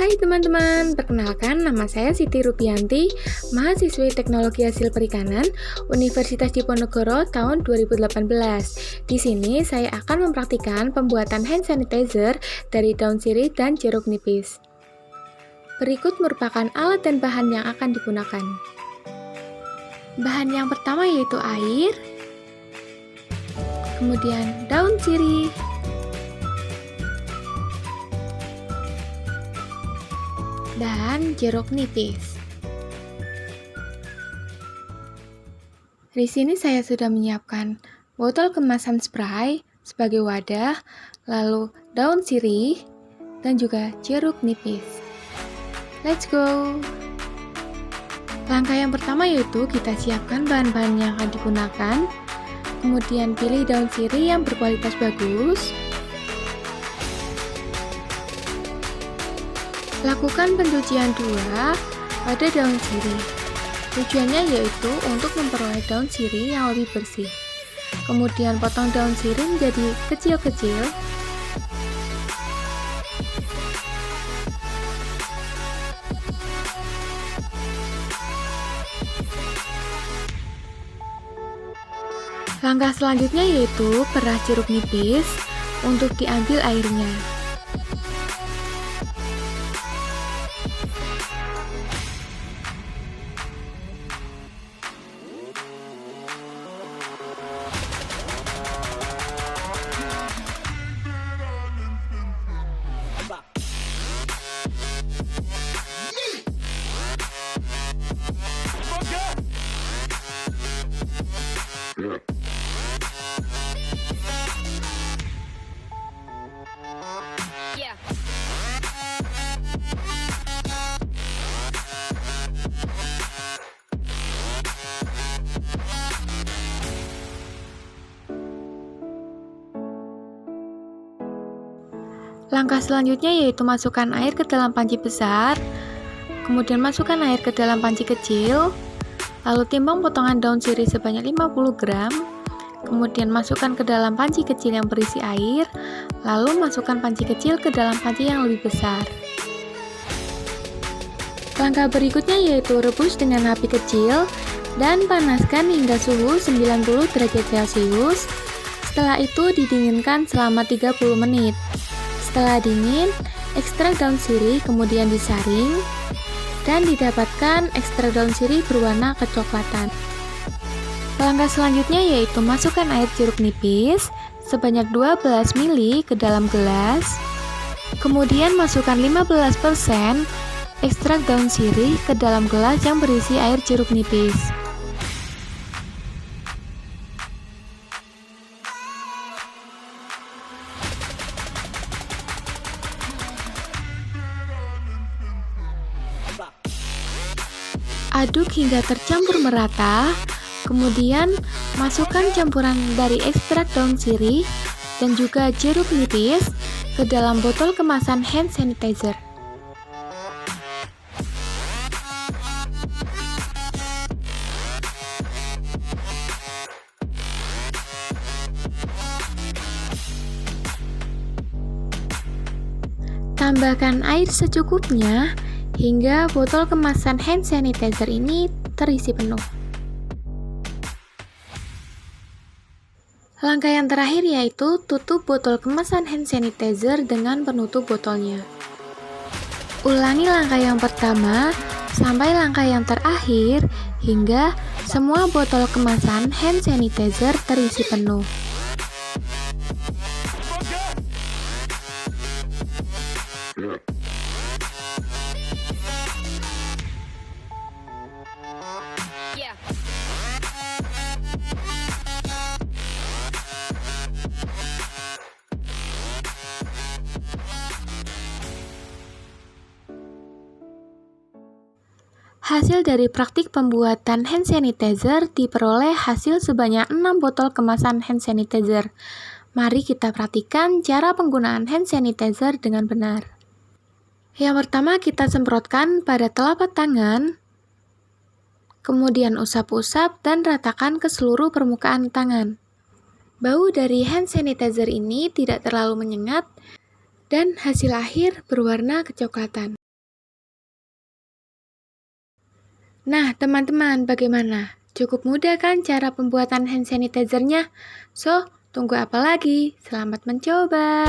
Hai teman-teman, perkenalkan nama saya Siti Rupianti, mahasiswi Teknologi Hasil Perikanan Universitas Diponegoro tahun 2018. Di sini saya akan mempraktikkan pembuatan hand sanitizer dari daun sirih dan jeruk nipis. Berikut merupakan alat dan bahan yang akan digunakan. Bahan yang pertama yaitu air, kemudian daun sirih, dan jeruk nipis. Di sini saya sudah menyiapkan botol kemasan spray sebagai wadah, lalu daun sirih, dan juga jeruk nipis. Let's go! Langkah yang pertama yaitu kita siapkan bahan-bahan yang akan digunakan, kemudian pilih daun sirih yang berkualitas bagus. Lakukan pencucian 2 pada daun sirih. Tujuannya yaitu untuk memperoleh daun sirih yang lebih bersih. Kemudian potong daun sirih menjadi kecil-kecil. Langkah selanjutnya yaitu perah jeruk nipis untuk diambil airnya. Langkah selanjutnya yaitu masukkan air ke dalam panci besar, kemudian masukkan air ke dalam panci kecil, lalu timbang potongan daun sirih sebanyak 50 gram, kemudian masukkan ke dalam panci kecil yang berisi air, lalu masukkan panci kecil ke dalam panci yang lebih besar. Langkah berikutnya yaitu rebus dengan api kecil dan panaskan hingga suhu 90 derajat Celcius. Setelah itu didinginkan selama 30 menit. Setelah dingin, ekstrak daun sirih kemudian disaring dan didapatkan ekstrak daun sirih berwarna kecoklatan. Langkah selanjutnya yaitu masukkan air jeruk nipis sebanyak 12 ml ke dalam gelas. Kemudian masukkan 15% ekstrak daun sirih ke dalam gelas yang berisi air jeruk nipis. Aduk hingga tercampur merata, kemudian masukkan campuran dari ekstrak daun sirih dan juga jeruk nipis ke dalam botol kemasan hand sanitizer. Tambahkan air secukupnya hingga botol kemasan hand sanitizer ini terisi penuh. Langkah yang terakhir yaitu tutup botol kemasan hand sanitizer dengan penutup botolnya. Ulangi langkah yang pertama sampai langkah yang terakhir hingga semua botol kemasan hand sanitizer terisi penuh. Hasil dari praktik pembuatan hand sanitizer diperoleh hasil sebanyak 6 botol kemasan hand sanitizer. Mari kita perhatikan cara penggunaan hand sanitizer dengan benar. Yang pertama kita semprotkan pada telapak tangan, kemudian usap-usap dan ratakan ke seluruh permukaan tangan. Bau dari hand sanitizer ini tidak terlalu menyengat dan hasil akhir berwarna kecoklatan. Nah, teman-teman, bagaimana? Cukup mudah kan cara pembuatan hand sanitizer-nya? So, tunggu apa lagi? Selamat mencoba!